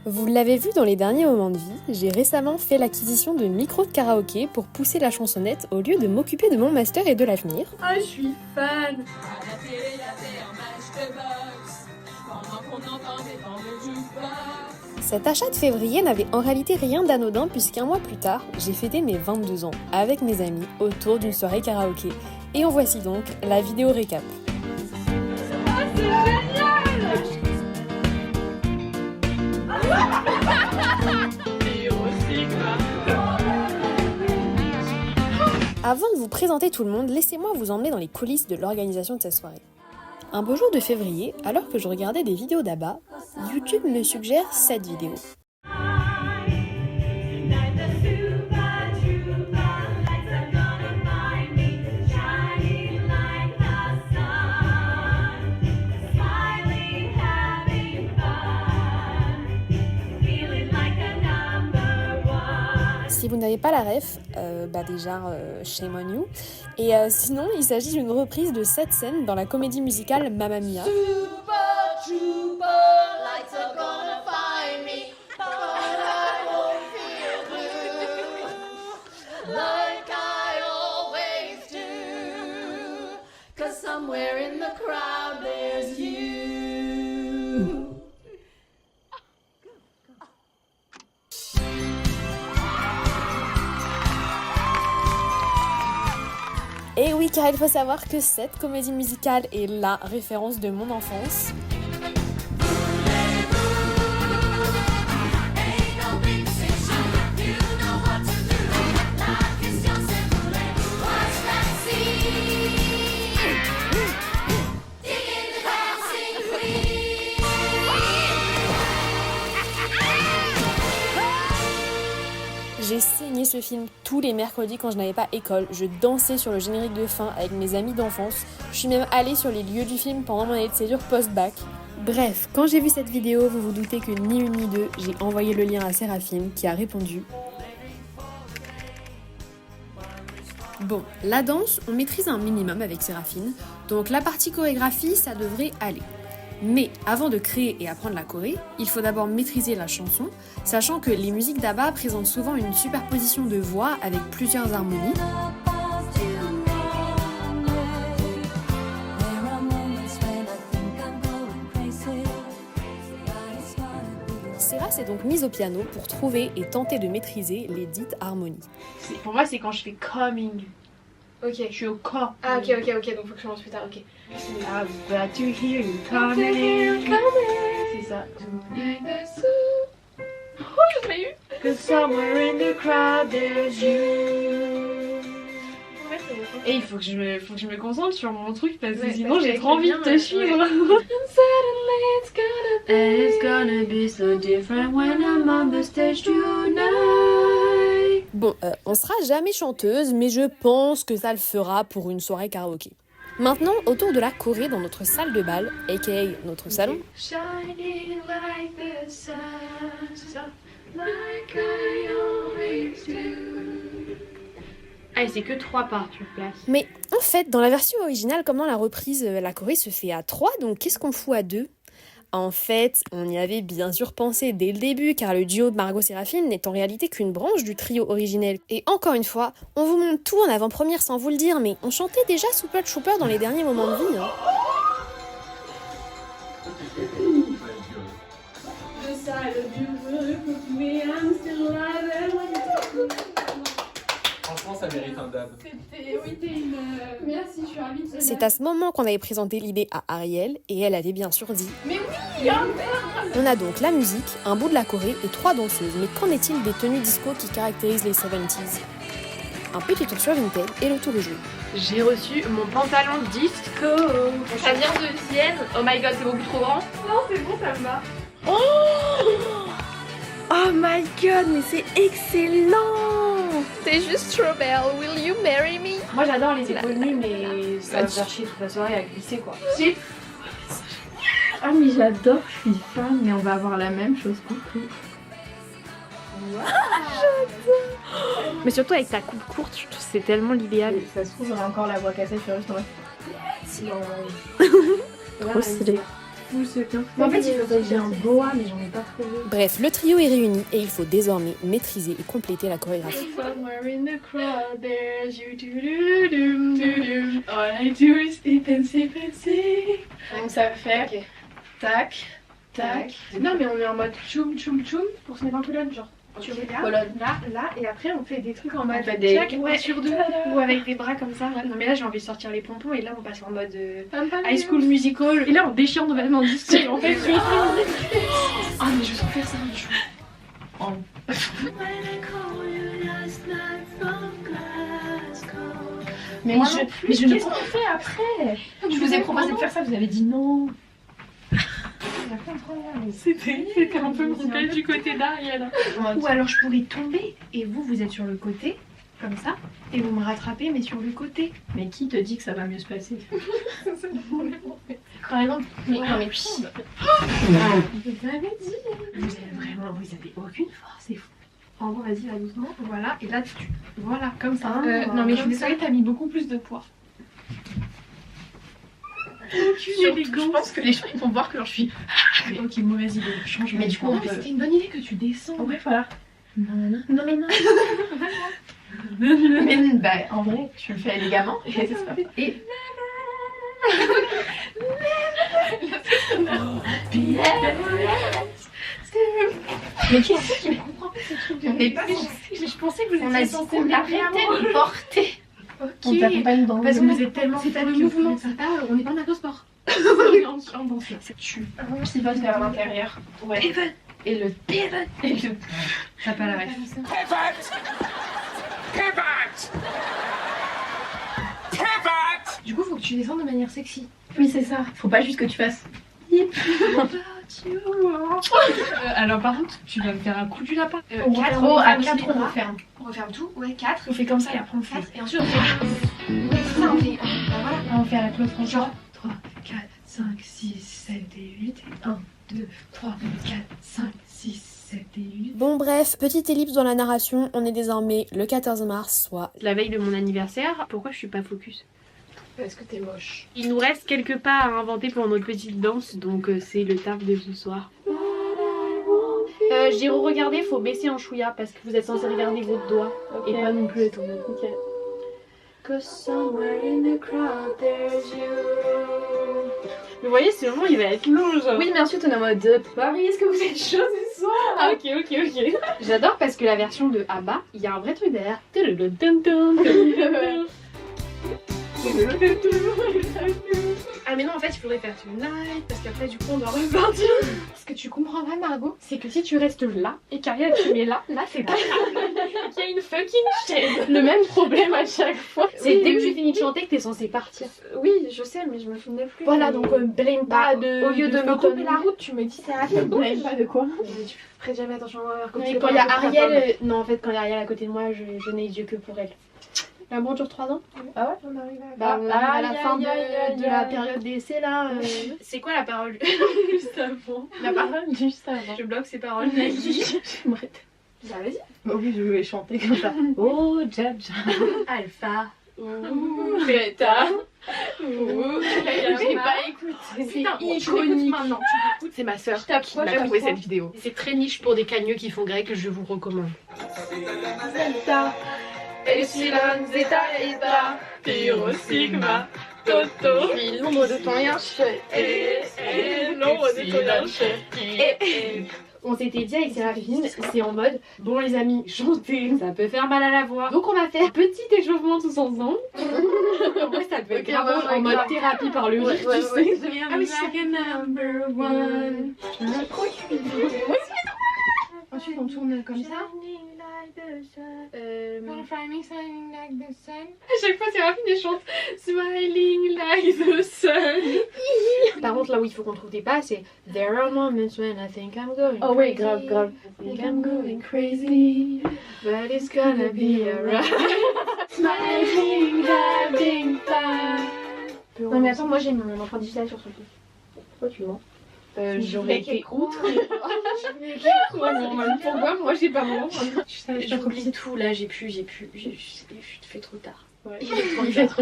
Vous l'avez vu dans les derniers moments de vie, j'ai récemment fait l'acquisition de micros de karaoké pour pousser la chansonnette au lieu de m'occuper de mon master et de l'avenir. Ah, je suis fan. Cet achat de février n'avait en réalité rien d'anodin puisqu'un mois plus tard, j'ai fêté mes 22 ans avec mes amis autour d'une soirée karaoké. Et en voici donc la vidéo récap. Ah, c'est génial. Avant de vous présenter tout le monde, laissez-moi vous emmener dans les coulisses de l'organisation de cette soirée. Un beau jour de février, alors que je regardais des vidéos d'Abba, YouTube me suggère cette vidéo. Si vous n'avez pas la ref, shame on you. Et sinon, il s'agit d'une reprise de cette scène dans la comédie musicale Mamma Mia. Et oui, car il faut savoir que cette comédie musicale est la référence de mon enfance. J'ai saigné ce film tous les mercredis quand je n'avais pas école. Je dansais sur le générique de fin avec mes amis d'enfance. Je suis même allée sur les lieux du film pendant mon année de césure post-bac. Bref, quand j'ai vu cette vidéo, vous vous doutez que ni une ni deux, j'ai envoyé le lien à Séraphine qui a répondu. Bon, la danse, on maîtrise un minimum avec Séraphine, donc la partie chorégraphie, ça devrait aller. Mais avant de créer et apprendre la choré, il faut d'abord maîtriser la chanson, sachant que les musiques d'Abba présentent souvent une superposition de voix avec plusieurs harmonies. Séra s'est donc mise au piano pour trouver et tenter de maîtriser les dites harmonies. Pour moi, c'est quand je fais coming. Ok. Je suis au corps. Ah, ok, donc faut que je commence plus tard, ok. I've got to hear you coming. C'est ça. Oh, je l'ai eu. Cause somewhere in the crowd there's you. Ouais, c'est bon. Et il faut que je me concentre sur mon truc parce que Ouais, sinon parce j'ai qu'avec trop le envie de bien, te suivre. And suddenly it's gonna be so different when I'm on the stage tonight. Bon, on sera jamais chanteuse, mais je pense que ça le fera pour une soirée karaoké. Maintenant, autour de la choré dans notre salle de bal, aka notre salon. Shining like the sun, like I always do. Ah, c'est que 3 parts sur place. Mais en fait, dans la version originale, comme dans la reprise, la choré se fait à 3, donc qu'est-ce qu'on fout à 2 ? En fait, on y avait bien sûr pensé dès le début, car le duo de Margot Séraphine n'est en réalité qu'une branche du trio originel. Et encore une fois, on vous montre tout en avant-première sans vous le dire, mais on chantait déjà Super Trooper dans les derniers moments de vie. Franchement, ça mérite un dab. Oui, t'es une. Merci, je suis ravie de ce C'est à ce moment qu'on avait présenté l'idée à Ariel, et elle avait bien sûr dit Mais oui, On a donc la musique, un bout de la choré et 3 danseuses, mais qu'en est-il des tenues disco qui caractérisent les 70s ? Un petit tour sur Vinted et le tour est joué. J'ai reçu mon pantalon disco. ça vient de Vienne. Oh my god, c'est beaucoup trop grand. Non, c'est bon, ça me va. Oh my god, mais c'est excellent. T'es juste trop belle. Will you marry me? Moi j'adore les épaules nues, mais ça va me faire chier toute la soirée à glisser quoi. Ah mais j'adore, je suis fan, mais on va avoir la même chose coucou. Mais surtout avec ta coupe courte, je trouve que c'est tellement l'idéal. Ça se trouve, on a encore la voix cassée, je suis juste en mode. Trop stylé. fou ce temps. En fait, il faudrait que j'ai un boa, mais j'en ai pas trouvé. Bref, le trio est réuni et il faut désormais maîtriser et compléter la chorégraphie. Somewhere in the crowd, there's you do. All I do is sleep and sleep and sleep. Donc ça fait tac, tac. Non mais on est en mode tchoum tchoum tchoum pour se mettre en colonne, genre. Tu regardes là, et après on fait des trucs en mode check, ouais, sur deux, ou avec des bras comme ça. Ouais. Non mais là j'ai envie de sortir les pompons et là on passe en mode High School Musical. Et là on déchire nos vêtements de disque en fait. Ah mais je veux trop faire ça un jour. Mais moi je ne comprends pas après. Je vous ai proposé de faire ça, vous avez dit non. C'était un peu mon père du côté d'Ariel. Ou alors je pourrais tomber et vous êtes sur le côté, comme ça, et vous me rattrapez mais sur le côté. Mais qui te dit que ça va mieux se passer? C'est le problème en fait. Quand même, mais non mais vous avez dit. Vous avez aucune force, c'est fou. En gros, vas-y, va doucement, voilà, et là tu... Voilà, comme ça. Non mais je suis désolée, t'as mis beaucoup plus de poids. Je pense que les gens ils vont voir que je suis. Ok, mauvaise idée, change. Mais du coup, c'était une bonne idée que tu descends. Ouais, voilà. Non mais non. Mais bah, en vrai, tu le fais élégamment. Et. Mais qu'est-ce qui comprend pas ce truc? On n'est pas censé. Je pensais que vous étiez censé m'arrêter de porter. On t'accompagne dans parce que vous êtes tellement fan de mouvement. On n'est pas d'accord sport. On danse là. Tu pivotes vers l'intérieur. Ouais. Pivot. Et le pivot. Et le. T'as pas la ref. Pivot. Du coup, faut que tu descendes de manière sexy. Oui, c'est ça. Faut pas juste que tu fasses. Alors par contre, tu vas me faire un coup du lapin. 4 à 4 on referme. On referme tout, ouais 4. On fait comme ça et après on fait 4 et ensuite on fait... Ouais c'est ça, on fait... voilà. On fait la close franchement. 3, 4, 5, 6, 7 et 8. 1, 2, 3, 4, 5, 6, 7 et 8. Bon bref, petite ellipse dans la narration, on est désormais le 14 mars, soit la veille de mon anniversaire. Pourquoi je suis pas focus? Parce que t'es moche. Il nous reste quelques pas à inventer pour notre petite danse, donc c'est le taf de ce soir. J'ai re-regardé, faut baisser en chouïa parce que vous êtes censé regarder votre doigt et pas non plus le ton. Ok. Cause somewhere in the crowd there's you. Vous voyez, ce moment il va être long genre. Oui, mais ensuite on est en mode Paris, est-ce que vous êtes chaud ce soir? Ah ok. J'adore parce que la version de ABBA, il y a un vrai truc derrière. Ah mais non en fait il faudrait faire Tonight parce qu'après du coup on doit repartir. Ce que tu comprends pas Margot, c'est que si tu restes là et qu'Ariel tu mets là c'est pas il y a une fucking chaîne. Le même problème à chaque fois. C'est dès que tu finis de chanter que t'es censé partir. Oui je sais mais je me souvenais plus. Voilà donc blame pas de... Au lieu de me couper la route tu me dis c'est Ariel. Blame pas de quoi? Tu ferais jamais attention quand il y a Ariel... Non en fait quand il y a Ariel à côté de moi je n'ai les yeux que pour elle. L'amour dure 3 ans. Ah ouais, on arrive à la fin de la période d'essai là. C'est quoi la parole juste avant? La parole juste avant. Je bloque ces paroles. J'aimerais. Bah vas-y. Bah oui, je vais chanter comme ça. Oh, Jaja. Alpha. Beta. J'ai pas écouté. C'est iconique. Maintenant, tu l'écoutes. C'est ma soeur qui m'a trouvé cette vidéo. C'est très niche pour des cagneux qui font grec, je vous recommande. Zeta. Epsilon, Zeta, Eta, Piro, Sigma, Toto. Puis l'ombre de ton linge. Et l'ombre de ton linge. Et on s'était dit avec Séraphine, c'est en mode bon les amis, chanter, ça peut faire mal à la voix. Donc on va faire petit échauffement tous ensemble. En vrai ça peut être grave en mode thérapie par le rire, tu sais. Ah oui, c'est number one. Ensuite on tourne comme ça. À chaque fois Séraphine elle chante Smiling like the sun. Par contre là où il faut qu'on trouve des pas c'est There are moments when I think I'm going crazy. Oh oui grave. I think I'm going crazy but it's gonna be alright. Smiling having fun. Non mais attends moi j'ai mon empreinte digitale sur son truc. Pourquoi tu mens? J'aurais été outre. Pourquoi moi j'ai pas mon. J'oublie tout là, j'ai fait trop tard. Ouais. Il va être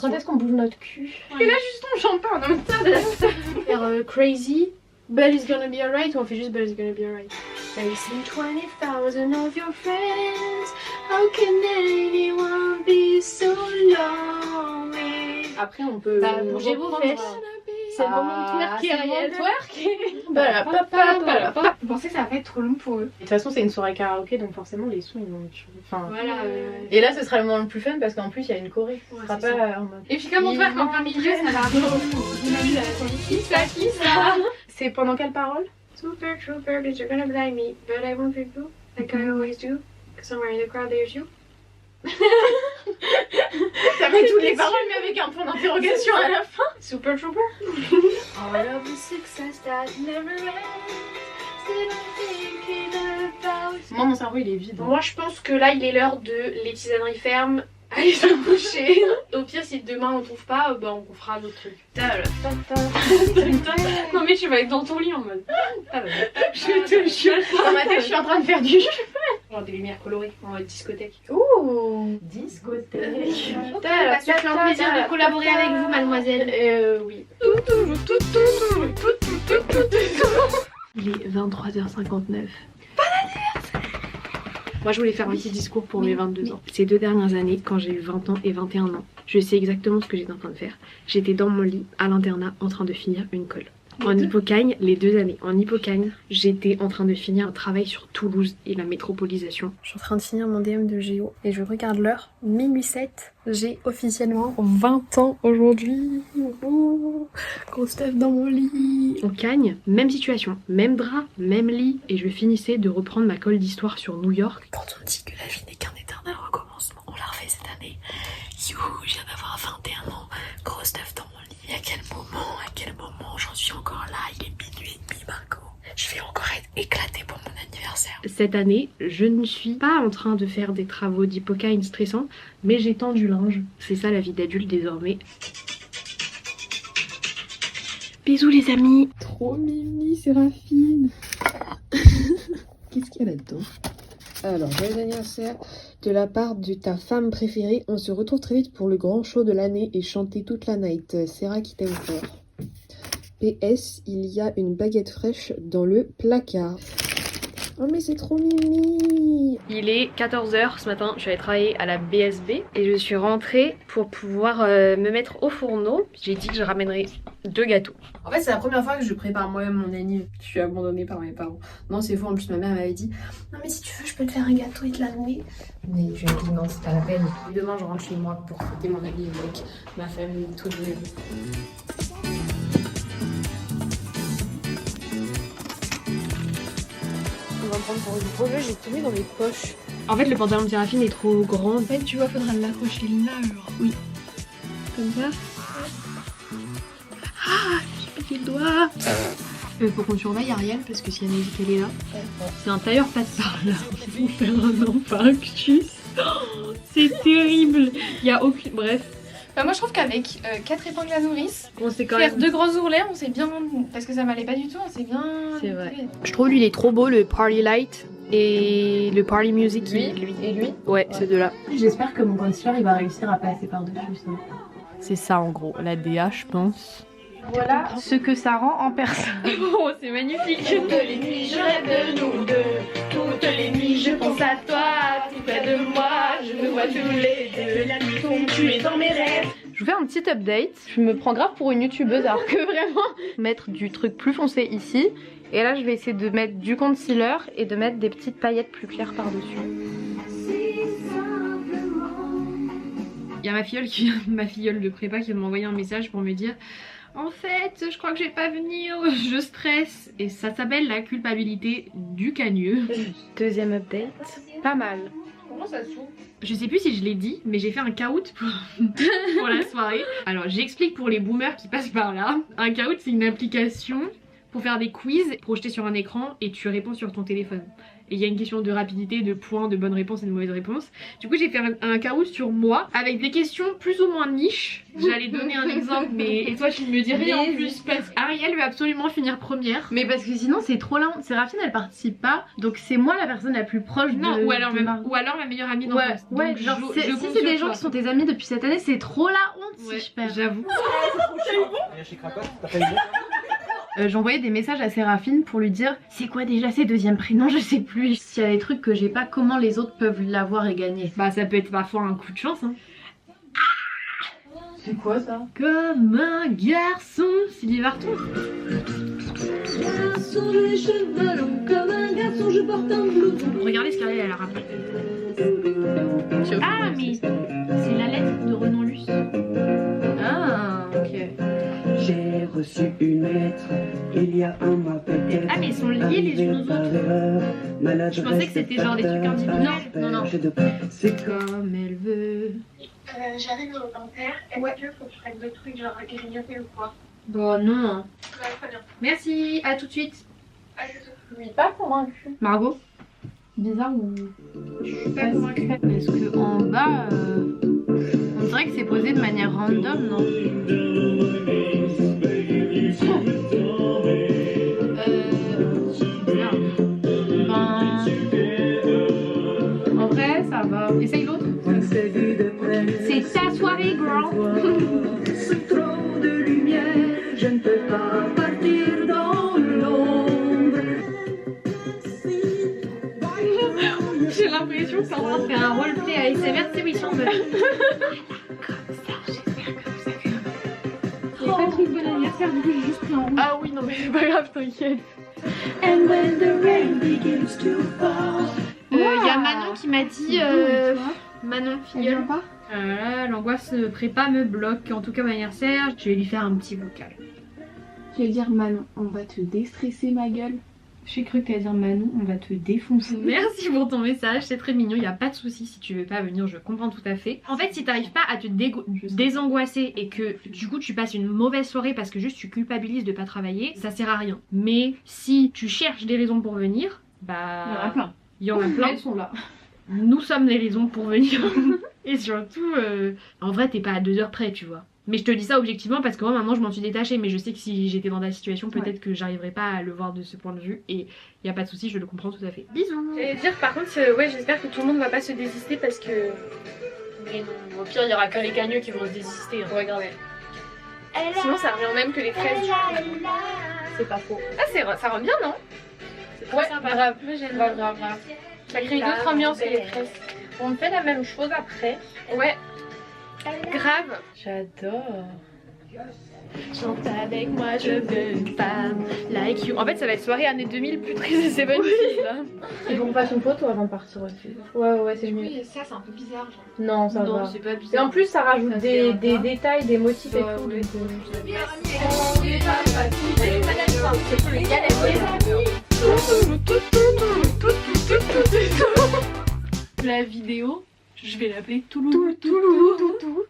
Quand est-ce qu'on bouge notre cul? Et là, juste on chante pas, on faire Crazy, But it's gonna be alright, ou on fait juste But it's gonna be alright. Facing 20,000 of your friends, how can anyone be so lonely? Après, on peut bouger vos reprendre, fesses. C'est le moment de twerker, Ariel. Vous pensez que ça va pas être trop long pour eux? De toute façon, c'est une soirée karaoké, donc forcément, les sons, ils vont être chauds. Enfin, voilà. Et là, ce sera le moment le plus fun parce qu'en plus, il y a une choré. Ouais, Ce sera c'est pas en mode. Et puis, comme on twerk en plein milieu, ça va qui ça? C'est pendant quelle parole? Super trooper, but you're gonna blind me. But I won't be blue, like I always do. Somewhere in the crowd, there's you. Ça met toutes les paroles, mais avec un point d'interrogation à la fin. Super trooper. All of the success that never ends. Still thinking about. Moi, mon cerveau, il est vide. Moi, je pense que là, il est l'heure de les tisaneries fermes. Allez se coucher. Au pire, si demain on trouve pas, on fera d'autres trucs. Non mais tu vas être dans ton lit en mode. Je te jure. Dans ma tête, je suis en train de faire du jeu. Genre des lumières colorées en mode discothèque. Ouh, discothèque. Ça fait un plaisir de collaborer avec vous, mademoiselle. Oui. Il est 23h59. Moi, je voulais faire un petit discours pour mes 22 ans. Ces 2 dernières années, quand j'ai eu 20 ans et 21 ans, je sais exactement ce que j'étais en train de faire. J'étais dans mon lit, à l'internat, en train de finir une colle. En Hippocagne, les 2 années. En Hippocagne, j'étais en train de finir un travail sur Toulouse et la métropolisation. Je suis en train de finir mon DM de Géo et je regarde l'heure, minuit 7. J'ai officiellement 20 ans aujourd'hui. Gros stuff dans mon lit. En Cagne, même situation, même drap, même lit. Et je finissais de reprendre ma colle d'histoire sur New York. Quand on dit que la vie n'est qu'un éternel recommencement, on l'a refait cette année. Youhou, je viens d'avoir 21 ans. Gros stuff dans mon lit. À quel moment j'en suis encore là? Il est minuit et demi, Margot. Je vais encore être éclatée pour mon anniversaire. Cette année, je ne suis pas en train de faire des travaux d'Hippocagne stressants, mais j'étends du linge. C'est ça la vie d'adulte désormais. Bisous les amis. Trop mimi, Séraphine. Qu'est-ce qu'il y a là-dedans? Alors, joyeux anniversaire de la part de ta femme préférée. On se retrouve très vite pour le grand show de l'année et chanter toute la night. Sarah qui t'aime fort. PS, il y a une baguette fraîche dans le placard. Oh mais c'est trop mimi. Il est 14h ce matin, je suis allée travailler à la BSB et je suis rentrée pour pouvoir me mettre au fourneau. J'ai dit que je ramènerais 2 gâteaux. En fait c'est la première fois que je prépare moi-même mon anniv. Je suis abandonnée par mes parents. Non c'est faux, en plus ma mère m'avait dit non mais si tu veux je peux te faire un gâteau et te l'amener. Mais je lui ai dit non c'est pas la peine. Et demain je rentre chez moi pour fêter mon anniv avec ma famille, tout le monde. On va me prendre pour une gros jeu, j'ai tout mis dans mes poches. En fait, le pantalon de Séraphine est trop grand. En fait, tu vois, faudra l'accrocher là, genre. Oui. Comme ça. Ah, j'ai piqué le doigt. Faut qu'on surveille Ariel parce que si elle a dit qu'elle est là. C'est un tailleur passe par là. Ils vont faire un infarctus. Oh, c'est terrible. Il y a aucune. Bref. Bah moi je trouve qu'avec 4 épingles à nourrice, On s'est quand faire même. 2 grands ourlets, on s'est bien... Parce que ça m'allait pas du tout, on s'est bien... C'est vrai. Je trouve lui il est trop beau, le Party Light et le Party Music. Lui et lui. Ouais, ces deux-là. J'espère que mon concealer il va réussir à passer par-dessus ça. C'est ça en gros, la DA je pense. Voilà ce que ça rend en personne. Oh, c'est magnifique. Toutes les nuits je rêve de nous deux, toutes les nuits je pense à toi, tout près de moi, je me vois tous les deux, la nuit tombe, tu es dans mes rêves. Je vous fais un petit update. Je me prends grave pour une youtubeuse alors que vraiment mettre du truc plus foncé ici. Et là je vais essayer de mettre du concealer et de mettre des petites paillettes plus claires par-dessus. Il y a ma filleule de prépa qui vient de m'envoyer un message pour me dire en fait je crois que je vais pas venir, je stresse. Et ça s'appelle la culpabilité du cagneux. Deuxième update, pas mal. Comment ça s'ouvre? Je sais plus si je l'ai dit, mais j'ai fait un caout pour la soirée. Alors j'explique pour les boomers qui passent par là. Un caout c'est une application pour faire des quiz projetés sur un écran et tu réponds sur ton téléphone. Et il y a une question de rapidité, de points, de bonnes réponses et de mauvaises réponses. Du coup j'ai fait un carousel sur moi avec des questions plus ou moins niches. J'allais donner un exemple mais et toi tu me dirais en plus parce qu'Ariel veut absolument finir première. Mais parce que sinon c'est trop lent. Séraphine elle participe pas, donc c'est moi la personne la plus proche Non, de ou alors de ma meilleure amie d'enfance. Ouais, Donc, genre je si compte c'est des sur gens toi. qui sont tes amis depuis cette année, c'est trop la honte Ouais, si je perds. j'avoue. Chez Krakow, t'as pas eu bon? J'envoyais des messages à Séraphine pour lui dire c'est quoi déjà ses deuxièmes prénoms, je sais plus. S'il y a des trucs que j'ai pas, comment les autres peuvent l'avoir et gagner. Bah ça peut être parfois un coup de chance hein. C'est quoi ça? Comme un garçon, Sylvie Vartan. Garçon, j'ai les cheveux longs comme un garçon, je porte un blouson. Regardez ce qu'elle a rappelé. Ah mais c'est la lettre de Renan Luce. Ah ok. J'ai reçu une lettre il y a un mois peut-être. Ah mais ils sont liés les unes aux autres. Je pensais que c'était genre des trucs individuels. Non. C'est Comme elle veut. J'arrive au dentaire. Est-ce qu'il faut que je prenne des trucs genre à grignoter ou quoi? Bon non. Ouais, très bien. Merci, à tout de suite. Ah, c'est tout. Je suis pas convaincue. Margot? Bizarre ou... Je suis pas convaincue. Parce que en bas, on dirait que c'est posé de manière random, non? Bizarre. Ben... En vrai, ça va. Essaye l'autre. C'est ta soirée, girl. Sous trop de lumière, je ne peux pas partir dans l'ombre. J'ai l'impression que c'est en train de faire un roleplay ASMR, tu sais où ils sont de... C'est pas trop bon anniversaire, du coup j'ai juste pris en rouge. Ah oui, non mais c'est pas grave, t'inquiète. And when the rain begins to fall. Y a Manon qui m'a dit... Manon, Elle filleule. vient pas? L'angoisse prépa me bloque, en tout cas mon anniversaire, je vais lui faire un petit vocal. Je vais dire Manon, on va te déstresser ma gueule. J'ai cru que t'allais dire Manon, on va te défoncer. Merci pour ton message, c'est très mignon, y a pas de souci si tu veux pas venir, je comprends tout à fait. En fait, si t'arrives pas à te désangoisser et que du coup tu passes une mauvaise soirée parce que juste tu culpabilises de pas travailler, ça sert à rien. Mais si tu cherches des raisons pour venir, bah... Il y en a plein. Il y en a plein. Elles sont là. Nous sommes les raisons pour venir. Et surtout, en vrai, t'es pas à 2 heures près, tu vois. Mais je te dis ça objectivement parce que moi maintenant je m'en suis détachée, mais je sais que si j'étais dans ta situation, peut-être que j'arriverais pas à le voir de ce point de vue. Et y a pas de souci, je le comprends tout à fait. Bisous. J'allais dire par contre, ouais, j'espère que tout le monde va pas se désister parce que. Mais non, au pire, il y aura que les cagneux qui vont se désister. Hein. Regardez. Sinon, ça revient au même que les fraises. C'est pas faux. Ah, ça rend bien, non? Ouais, grave. Moi, j'aime grave. Ça crée une autre ambiance que les fraises. On fait la même chose après. Ouais. Grave. J'adore. Chante avec moi, je veux une femme like you. En fait, ça va être soirée années 2000 plus triste et 70 là. Il faut qu'on fasse une photo avant de partir aussi. Ouais, c'est mieux. Oui, ça, c'est un peu bizarre, genre. Non, ça va. c'est pas Et bizarre. en plus, ça rajoute Ça des se verra pas. détails, des motifs et tout. Ouais. La vidéo, je vais l'appeler Touloulou. Touloulou.